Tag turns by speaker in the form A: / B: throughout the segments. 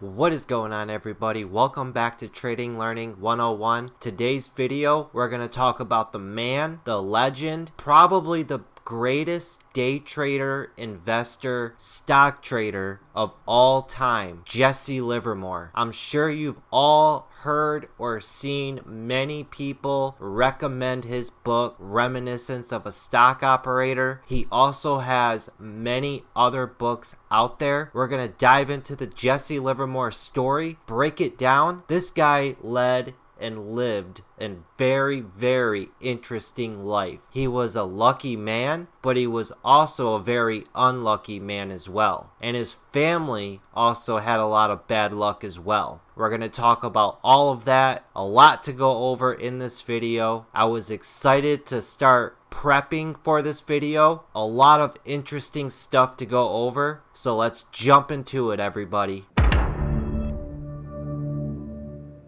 A: What is going on, everybody? Welcome back to Trading Learning 101. Today's video, we're going to talk about the man, the legend, probably the greatest day trader, investor, stock trader of all time, Jesse Livermore. I'm sure you've all heard or seen many people recommend his book, Reminiscence of a Stock Operator. He also has many other books out there. We're going to dive into the Jesse Livermore story, break it down. This guy led and lived a very, very interesting life. He was a lucky man, but he was also a very unlucky man as well. And his family also had a lot of bad luck as well. We're going to talk about all of that. A lot to go over in this video. I was excited to start prepping for this video. A lot of interesting stuff to go over. So let's jump into it, everybody.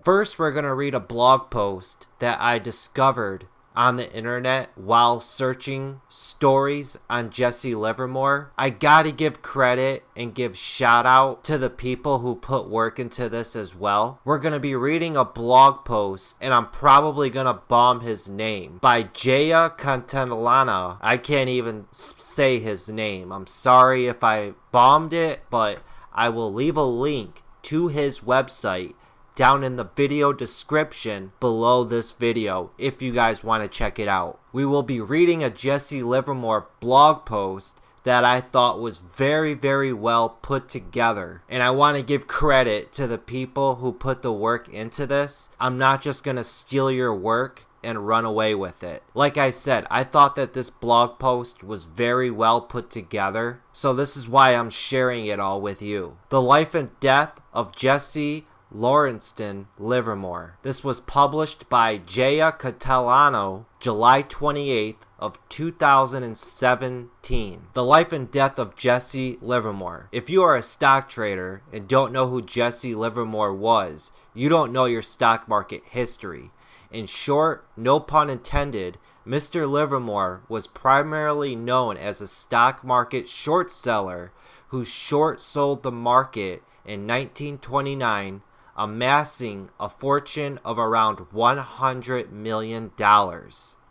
A: First, we're going to read a blog post that I discovered on the internet while searching stories on Jesse Livermore. I gotta give credit and give shout out to the people who put work into this as well. We're going to be reading a blog post, and I'm probably going to bomb his name, by Jaya Contentlana. I can't even say his name. I'm sorry if I bombed it, but I will leave a link to his website down in the video description below this video if you guys want to check it out. We will be reading a Jesse Livermore blog post that I thought was very, very well put together. And I want to give credit to the people who put the work into this. I'm not just going to steal your work and run away with it. Like I said, I thought that this blog post was very well put together. So this is why I'm sharing it all with you. The life and death of Jesse Livermore. This was published by Jaya Contentlana, July 28th of 2017. The life and death of Jesse Livermore. If you are a stock trader and don't know who Jesse Livermore was, you don't know your stock market history. In short, no pun intended, Mr. Livermore was primarily known as a stock market short seller who short sold the market in 1929, amassing a fortune of around $100 million.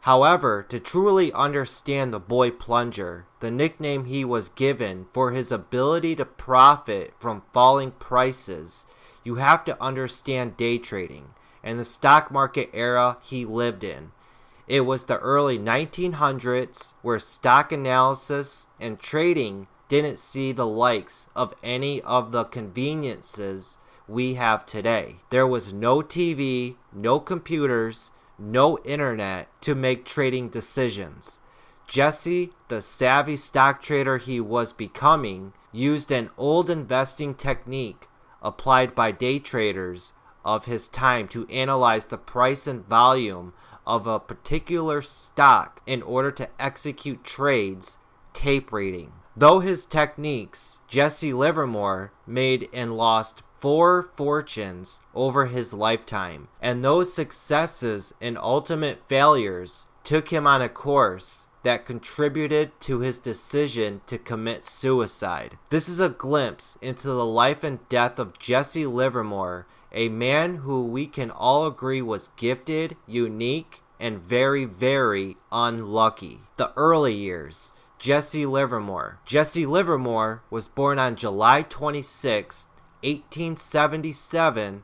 A: However, to truly understand the boy plunger, the nickname he was given for his ability to profit from falling prices, you have to understand day trading and the stock market era he lived in. It was the early 1900s where stock analysis and trading didn't see the likes of any of the conveniences we have today. There was no TV, no computers, no internet to make trading decisions. Jesse, the savvy stock trader he was becoming, used an old investing technique applied by day traders of his time to analyze the price and volume of a particular stock in order to execute trades, tape reading. Though his techniques, Jesse Livermore made and lost 4 fortunes over his lifetime, and those successes and ultimate failures took him on a course that contributed to his decision to commit suicide. This is a glimpse into the life and death of Jesse Livermore, a man who we can all agree was gifted, unique, and very, very unlucky. The early years. Jesse Livermore. Jesse Livermore was born on July 26, 1877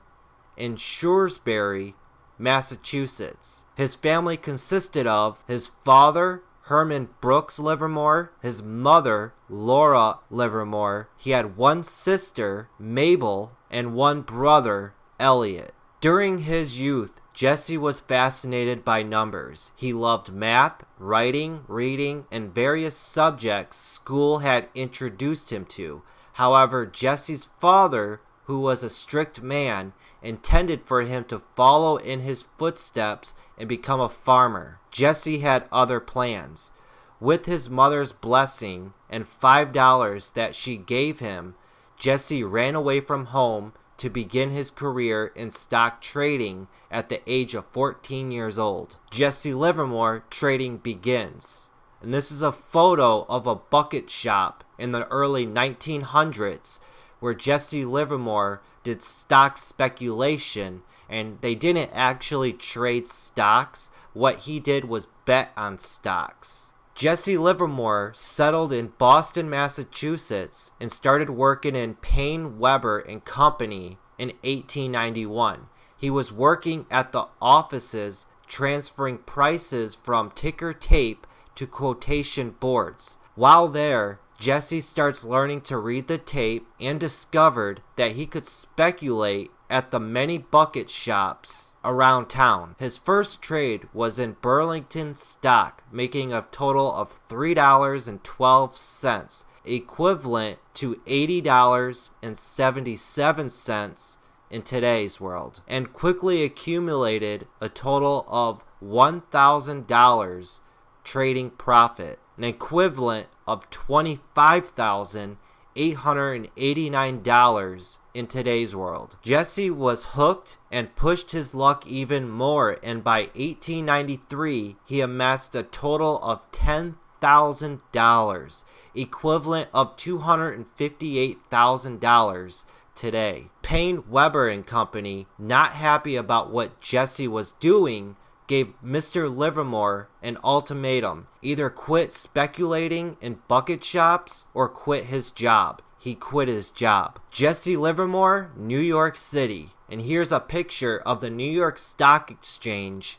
A: in Shrewsbury, Massachusetts. His family consisted of his father, Herman Brooks Livermore, his mother, Laura Livermore. He had one sister, Mabel, and one brother, Elliot. During his youth, Jesse was fascinated by numbers. He loved math, writing, reading, and various subjects school had introduced him to. However, Jesse's father, who was a strict man, intended for him to follow in his footsteps and become a farmer. Jesse had other plans. With his mother's blessing and $5 that she gave him, Jesse ran away from home to begin his career in stock trading at the age of 14 years old. Jesse Livermore trading begins. And this is a photo of a bucket shop in the early 1900s where Jesse Livermore did stock speculation, and they didn't actually trade stocks. What he did was bet on stocks. Jesse Livermore settled in Boston, Massachusetts, and started working in Payne, Weber and Company in 1891. He was working at the offices transferring prices from ticker tape to quotation boards. While there, Jesse starts learning to read the tape and discovered that he could speculate at the many bucket shops around town. His first trade was in Burlington stock, making a total of $3.12, equivalent to $80.77 in today's world, and quickly accumulated a total of $1,000 trading profit, an equivalent of $25,889 in today's world. Jesse was hooked and pushed his luck even more, and by 1893 he amassed a total of $10,000, equivalent of $258,000 today. Payne, Weber and Company, not happy about what Jesse was doing, gave Mr. Livermore an ultimatum: either quit speculating in bucket shops or quit his job. He quit his job. Jesse Livermore, New York City. And here's a picture of the New York Stock Exchange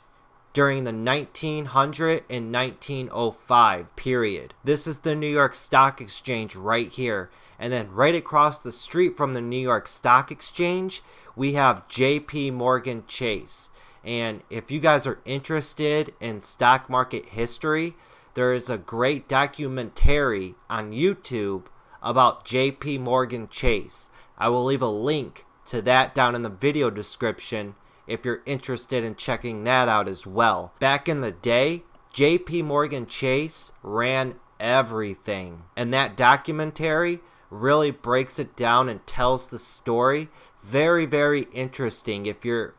A: during the 1900 and 1905 period. This is the New York Stock Exchange right here. And then right across the street from the New York Stock Exchange, we have J.P. Morgan Chase. And if you guys are interested in stock market history, there is a great documentary on YouTube about J.P. Morgan Chase. I will leave a link to that down in the video description if you're interested in checking that out as well. Back in the day, J.P. Morgan Chase ran everything. And that documentary really breaks it down and tells the story. Very, very interesting if you're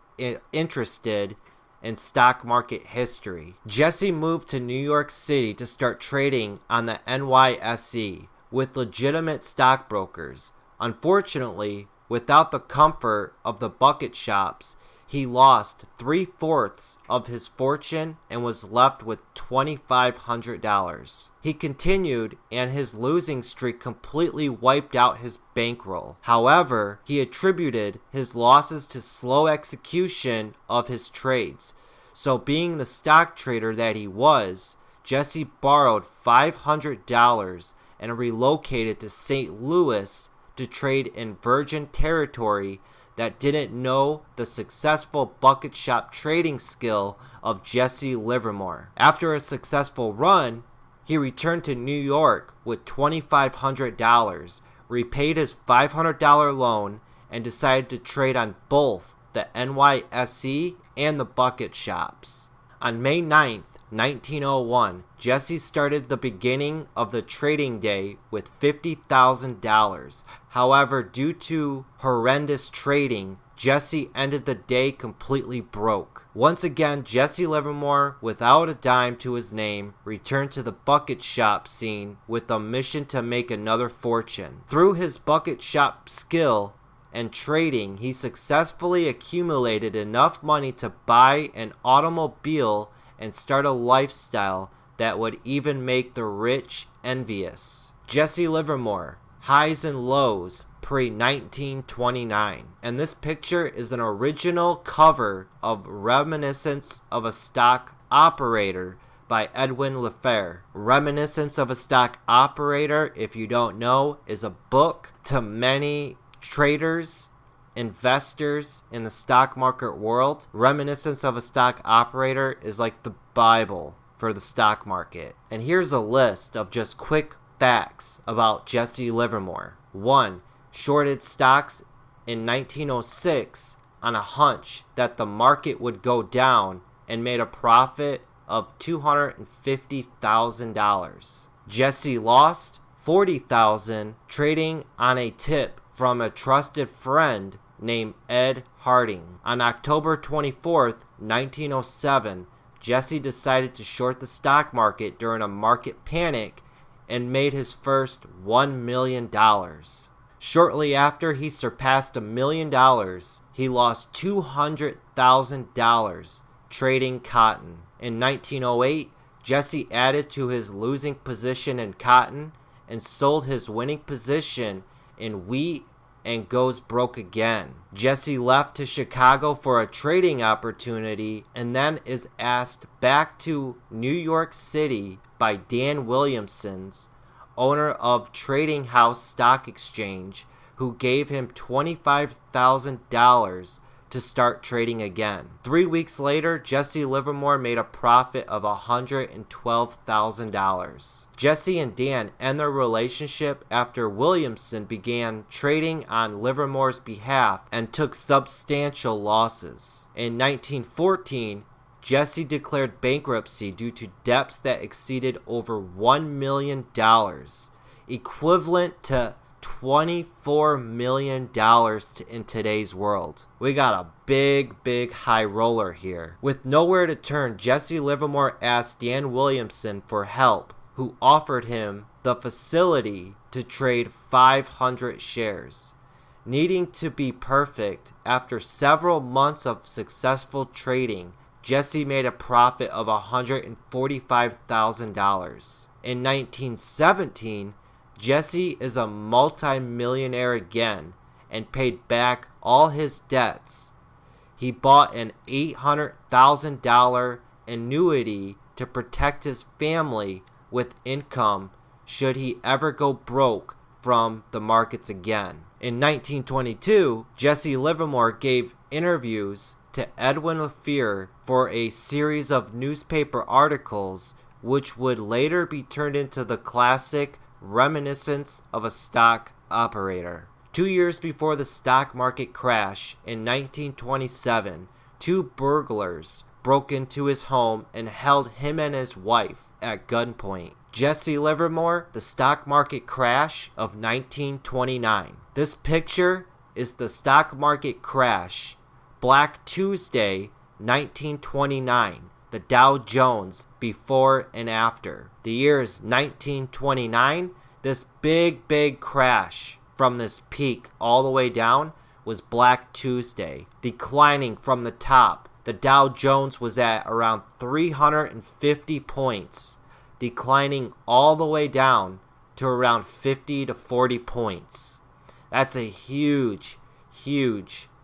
A: interested in stock market history. Jesse moved to New York City to start trading on the NYSE with legitimate stockbrokers. Unfortunately, without the comfort of the bucket shops, he lost 3/4 of his fortune and was left with $2,500. He continued, and his losing streak completely wiped out his bankroll. However, he attributed his losses to slow execution of his trades. So being the stock trader that he was, Jesse borrowed $500 and relocated to St. Louis to trade in virgin territory that didn't know the successful bucket shop trading skill of Jesse Livermore. After a successful run, he returned to New York with $2,500, repaid his $500 loan, and decided to trade on both the NYSE and the bucket shops. On May 9th, 1901, Jesse started the beginning of the trading day with $50,000. However, due to horrendous trading, Jesse ended the day completely broke. Once again, Jesse Livermore, without a dime to his name, returned to the bucket shop scene with a mission to make another fortune. Through his bucket shop skill and trading, he successfully accumulated enough money to buy an automobile and start a lifestyle that would even make the rich envious. Jesse Livermore, highs and lows pre-1929. And this picture is an original cover of Reminiscence of a Stock Operator by Edwin Lefebvre. Reminiscence of a Stock Operator, if you don't know, is a book to many traders, investors in the stock market world. Reminiscence of a Stock Operator is like the Bible for the stock market. And here's a list of just quick facts about Jesse Livermore. 1. Shorted stocks in 1906 on a hunch that the market would go down and made a profit of $250,000. Jesse lost $40,000 trading on a tip from a trusted friend named Ed Harding. On October 24th, 1907, Jesse decided to short the stock market during a market panic and made his first $1 million. Shortly after he surpassed $1 million, he lost $200,000 trading cotton. In 1908, Jesse added to his losing position in cotton and sold his winning position in wheat and goes broke again. Jesse left to Chicago for a trading opportunity and then is asked back to New York City by Dan Williamson's, owner of Trading House Stock Exchange, who gave him $25,000 to start trading again. 3 weeks later, Jesse Livermore made a profit of $112,000. Jesse and Dan end their relationship after Williamson began trading on Livermore's behalf and took substantial losses. In 1914, Jesse declared bankruptcy due to debts that exceeded over $1 million, equivalent to $24 million in today's world. We got a big high roller here. With nowhere to turn, Jesse Livermore asked Dan Williamson for help, who offered him the facility to trade 500 shares. Needing to be perfect, after several months of successful trading, Jesse made a profit of $145,000. In 1917, Jesse is a multi-millionaire again and paid back all his debts. He bought an $800,000 annuity to protect his family with income should he ever go broke from the markets again. In 1922, Jesse Livermore gave interviews to Edwin Lafleur for a series of newspaper articles which would later be turned into the classic Reminiscence of a Stock Operator. 2 years before the stock market crash in 1927, two burglars broke into his home and held him and his wife at gunpoint. Jesse Livermore, the stock market crash of 1929. This picture is the stock market crash, Black Tuesday, 1929. The Dow Jones before and after. The year is 1929. This big crash from this peak all the way down was Black Tuesday, declining from the top. The Dow Jones was at around 350 points, declining all the way down to around 50 to 40 points. That's a huge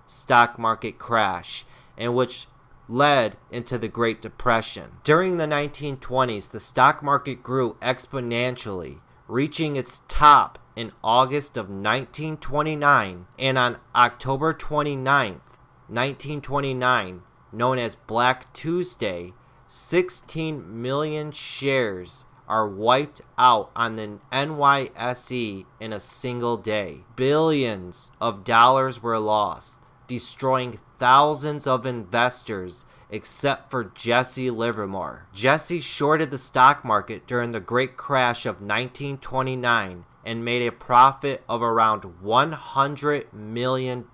A: stock market crash, in which led into the Great Depression. During the 1920s, the stock market grew exponentially, reaching its top in August of 1929, and on October 29th, 1929, known as Black Tuesday, 16 million shares are wiped out on the NYSE in a single day. Billions of dollars were lost, destroying thousands of investors except for Jesse Livermore. Jesse shorted the stock market during the great crash of 1929 and made a profit of around $100 million.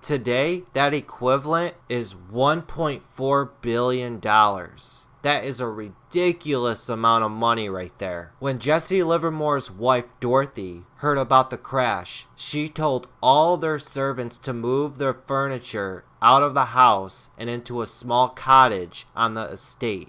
A: Today, that equivalent is $1.4 billion. That is a ridiculous amount of money right there. When Jesse Livermore's wife Dorothy heard about the crash, she told all their servants to move their furniture out of the house and into a small cottage on the estate.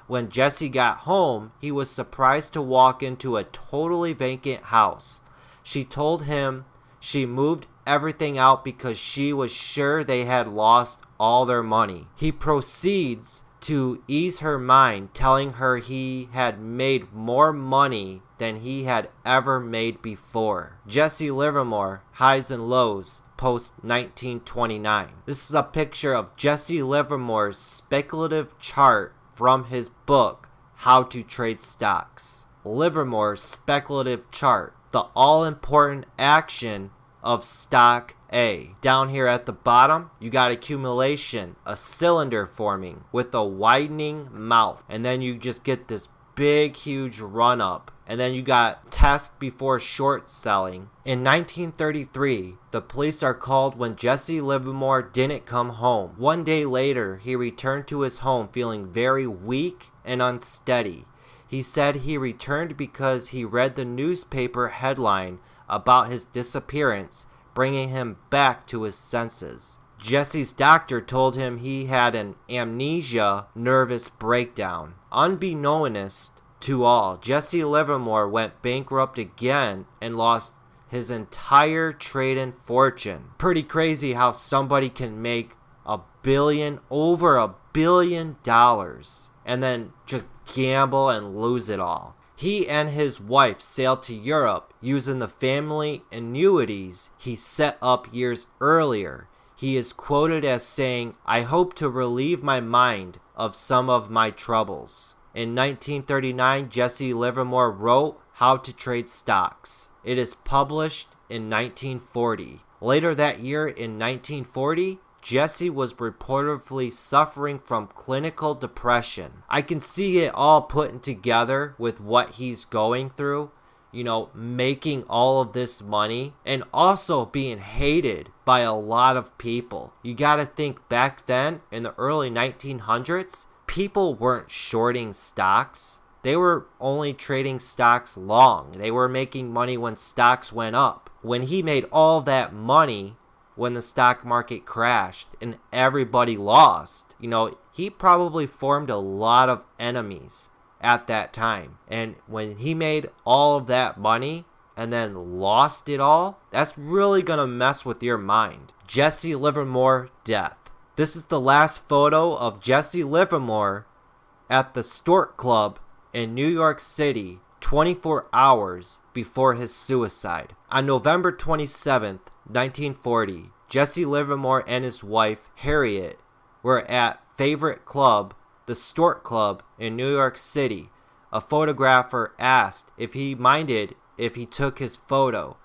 A: When Jesse got home, he was surprised to walk into a totally vacant house. She told him she moved everything out because she was sure they had lost all their money. He proceeds to ease her mind, telling her he had made more money than he had ever made before. Jesse Livermore, Highs and Lows, post 1929. This is a picture of Jesse Livermore's speculative chart from his book, How to Trade Stocks. Livermore's speculative chart, the all-important action of stock A. Down here at the bottom, you got accumulation, a cylinder forming with a widening mouth, and then you just get this big huge run up, and then you got test before short selling. In 1933, the police are called when Jesse Livermore didn't come home. 1 day later, he returned to his home feeling very weak and unsteady. He said he returned because he read the newspaper headline about his disappearance, bringing him back to his senses. Jesse's doctor told him he had an amnesia nervous breakdown. Unbeknownst to all, Jesse Livermore went bankrupt again and lost his entire trading fortune. Pretty crazy how somebody can make over $1 billion, and then just gamble and lose it all. He and his wife sailed to Europe using the family annuities he set up years earlier. He is quoted as saying, "I hope to relieve my mind of some of my troubles." In 1939, Jesse Livermore wrote How to Trade Stocks. It is published in 1940. Later that year, in 1940, Jesse was reportedly suffering from clinical depression. I can see it all putting together with what he's going through. Making all of this money and also being hated by a lot of people. You gotta think back then in the early 1900s, people weren't shorting stocks. They were only trading stocks long. They were making money when stocks went up. When he made all that money, when the stock market crashed and everybody lost, he probably formed a lot of enemies at that time. And when he made all of that money and then lost it all, that's really gonna mess with your mind. Jesse Livermore death. This is the last photo of Jesse Livermore at the Stork Club in New York City 24 hours before his suicide. On November 27th, 1940, Jesse Livermore and his wife Harriet were at favorite club, the Stork Club in New York City. A photographer asked if he minded if he took his photo.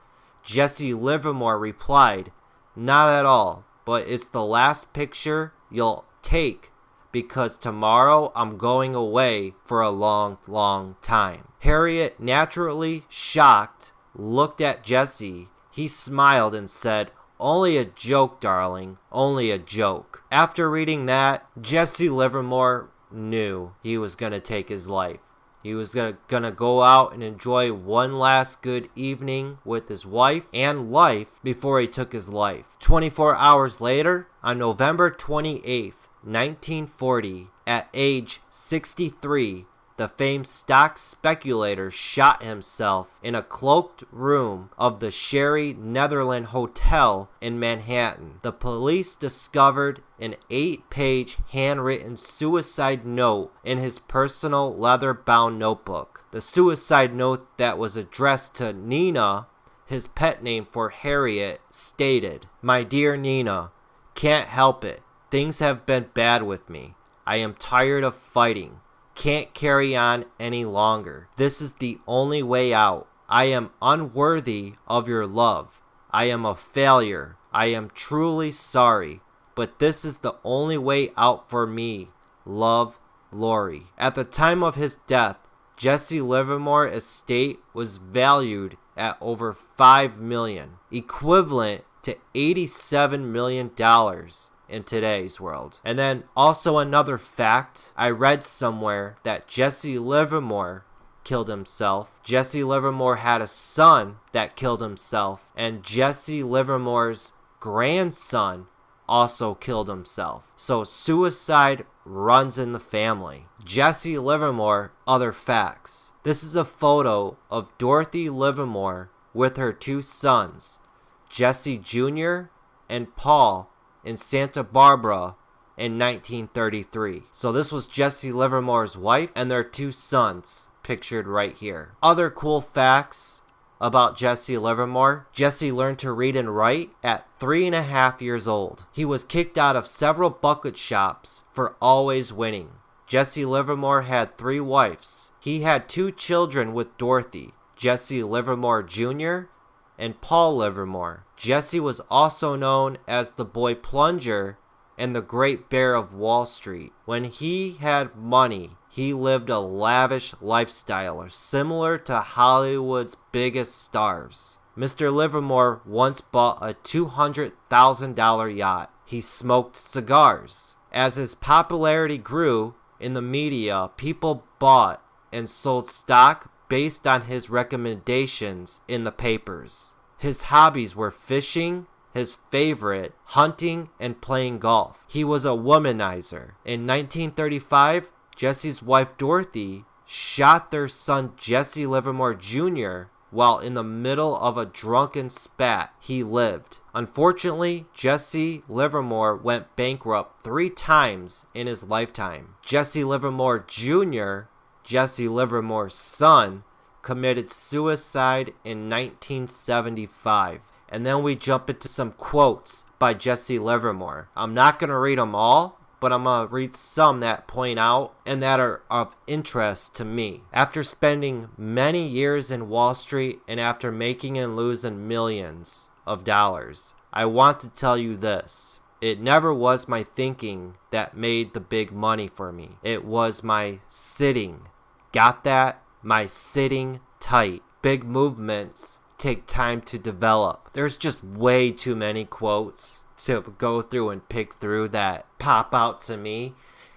A: Jesse Livermore replied, "Not at all, but it's the last picture you'll take because tomorrow I'm going away for a long, long time." Harriet, naturally shocked, looked at Jesse. He smiled and said, "Only a joke, darling, only a joke." After reading that, Jesse Livermore knew he was going to take his life. He was going to go out and enjoy one last good evening with his wife and life before he took his life. 24 hours later, on November 28th, 1940, at age 63, the famed stock speculator shot himself in a cloaked room of the Sherry Netherland Hotel in Manhattan. The police discovered an 8-page handwritten suicide note in his personal leather-bound notebook. The suicide note that was addressed to Nina, his pet name for Harriet, stated, "My dear Nina, can't help it. Things have been bad with me. I am tired of fighting. Can't carry on any longer. This is the only way out. I am unworthy of your love. I am a failure. I am truly sorry. But this is the only way out for me. Love, Lori." At the time of his death, Jesse Livermore estate was valued at over $5 million, equivalent to $87 million in today's world. And then also another fact, I read somewhere that Jesse Livermore killed himself. Jesse Livermore had a son that killed himself, and Jesse Livermore's grandson also killed himself. So suicide runs in the family. Jesse Livermore, other facts. This is a photo of Dorothy Livermore with her 2 sons, Jesse Jr. and Paul, in Santa Barbara in 1933. So this was Jesse Livermore's wife and their 2 sons, pictured right here. Other cool facts about Jesse Livermore. Jesse learned to read and write at 3.5 years old. He was kicked out of several bucket shops for always winning. Jesse Livermore had 3 wives. He had 2 children with Dorothy, Jesse Livermore Jr. and Paul Livermore. Jesse was also known as the Boy Plunger and the Great Bear of Wall Street. When he had money, he lived a lavish lifestyle similar to Hollywood's biggest stars. Mr. Livermore once bought a $200,000 yacht. He smoked cigars. As his popularity grew in the media, people bought and sold stock based on his recommendations in the papers. His hobbies were fishing, his favorite, hunting, and playing golf. He was a womanizer. In 1935, Jesse's wife Dorothy shot their son Jesse Livermore Jr. while in the middle of a drunken spat he lived. Unfortunately, Jesse Livermore went bankrupt 3 times in his lifetime. Jesse Livermore Jr., Jesse Livermore's son, committed suicide in 1975. And then we jump into some quotes by Jesse Livermore. I'm not going to read them all, but I'm going to read some that point out and that are of interest to me. After spending many years in Wall Street and after making and losing millions of dollars, I want to tell you this. It never was my thinking that made the big money for me. It was my sitting. Got that? My sitting tight. Big movements take time to develop. There's just way too many quotes to go through and pick through that pop out to me.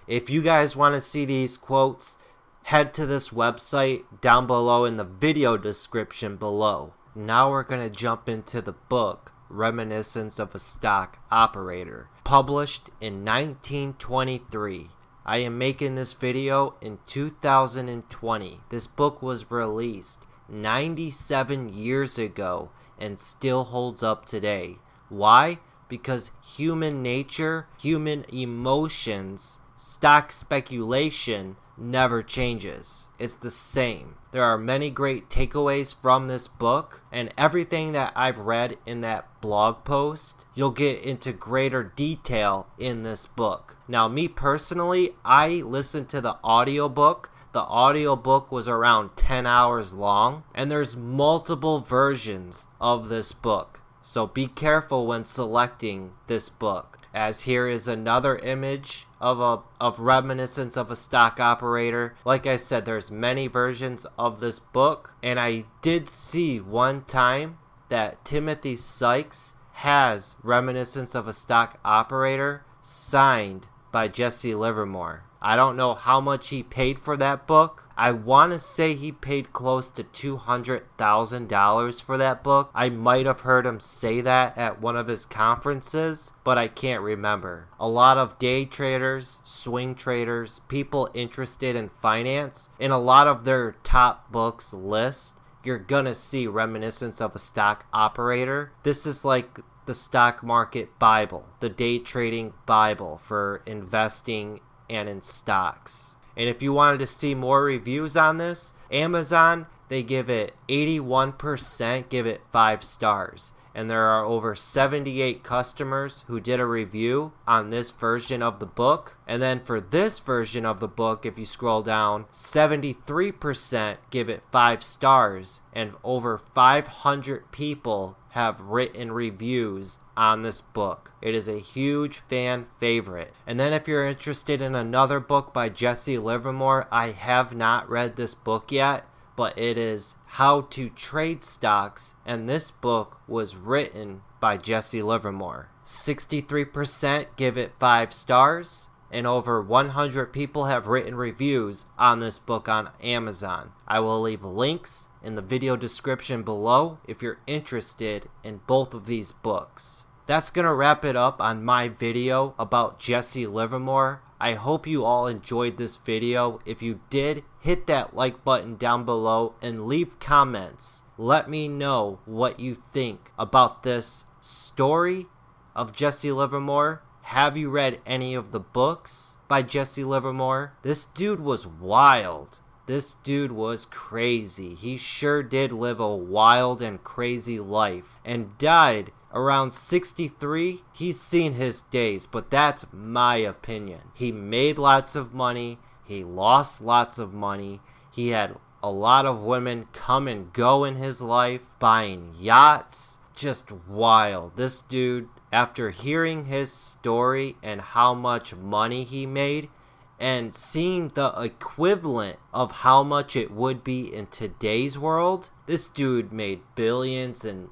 A: If you guys want to see these quotes, head to this website down below in the video description below. Now we're going to jump into the book Reminiscence of a Stock Operator, published in 1923. I am making this video in 2020. This book was released 97 years ago and still holds up today. Why? Because human nature, human emotions, stock speculation never changes. It's the same. There are many great takeaways from this book, and everything that I've read in that blog post, you'll get into greater detail in this book. Now, me personally, I listened to the audiobook. The audiobook was around 10 hours long, and there's multiple versions of this book. So be careful when selecting this book. As here is another image of Reminiscence of a Stock Operator. Like I said, there's many versions of this book, and I did see one time that Timothy Sykes has Reminiscence of a Stock Operator signed by Jesse Livermore. I don't know how much he paid for that book. I want to say he paid close to $200,000 for that book. I might have heard him say that at one of his conferences, but I can't remember. A lot of day traders, swing traders, people interested in finance, in a lot of their top books list, you're gonna see Reminiscence of a Stock Operator. This is like the stock market Bible, the day trading Bible for investing and in stocks. And if you wanted to see more reviews on this, Amazon, they give it 81%, give it 5 stars. And there are over 78 customers who did a review on this version of the book. And then for this version of the book, if you scroll down, 73% give it 5 stars, and over 500 people have written reviews on this book. It is a huge fan favorite. And then if you're interested in another book by Jesse Livermore, I have not read this book yet, but it is How to Trade Stocks, and this book was written by Jesse Livermore. 63% give it 5 stars, and over 100 people have written reviews on this book on Amazon. I will leave links in the video description below if you're interested in both of these books. That's going to wrap it up on my video about Jesse Livermore. I hope you all enjoyed this video. If you did, hit that like button down below and leave comments. Let me know what you think about this story of Jesse Livermore. Have you read any of the books by Jesse Livermore? This dude was wild. This dude was crazy. He sure did live a wild and crazy life and died around 63. He's seen his days, but that's my opinion. He made lots of money. He lost lots of money. He had a lot of women come and go in his life, buying yachts. Just wild. This dude, after hearing his story and how much money he made, and seeing the equivalent of how much it would be in today's world, this dude made billions and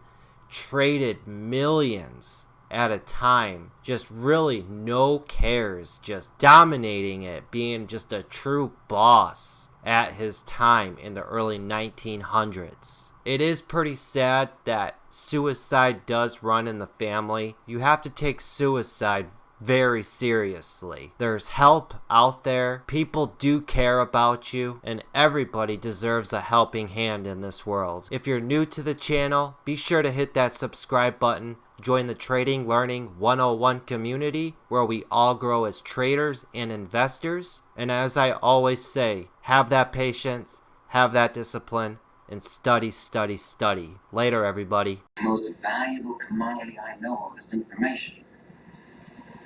A: traded millions at a time. Just really no cares, just dominating it, being just a true boss at his time in the early 1900s. It is pretty sad that suicide does run in the family. You have to take suicide very seriously. There's help out there. People do care about you, and everybody deserves a helping hand in this world. If you're new to the channel, be sure to hit that subscribe button. Join the Trading Learning 101 community where we all grow as traders and investors. And as I always say, have that patience, have that discipline, and study, study, study. Later, everybody.
B: The most valuable commodity I know of is information.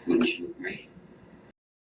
B: Wouldn't you agree?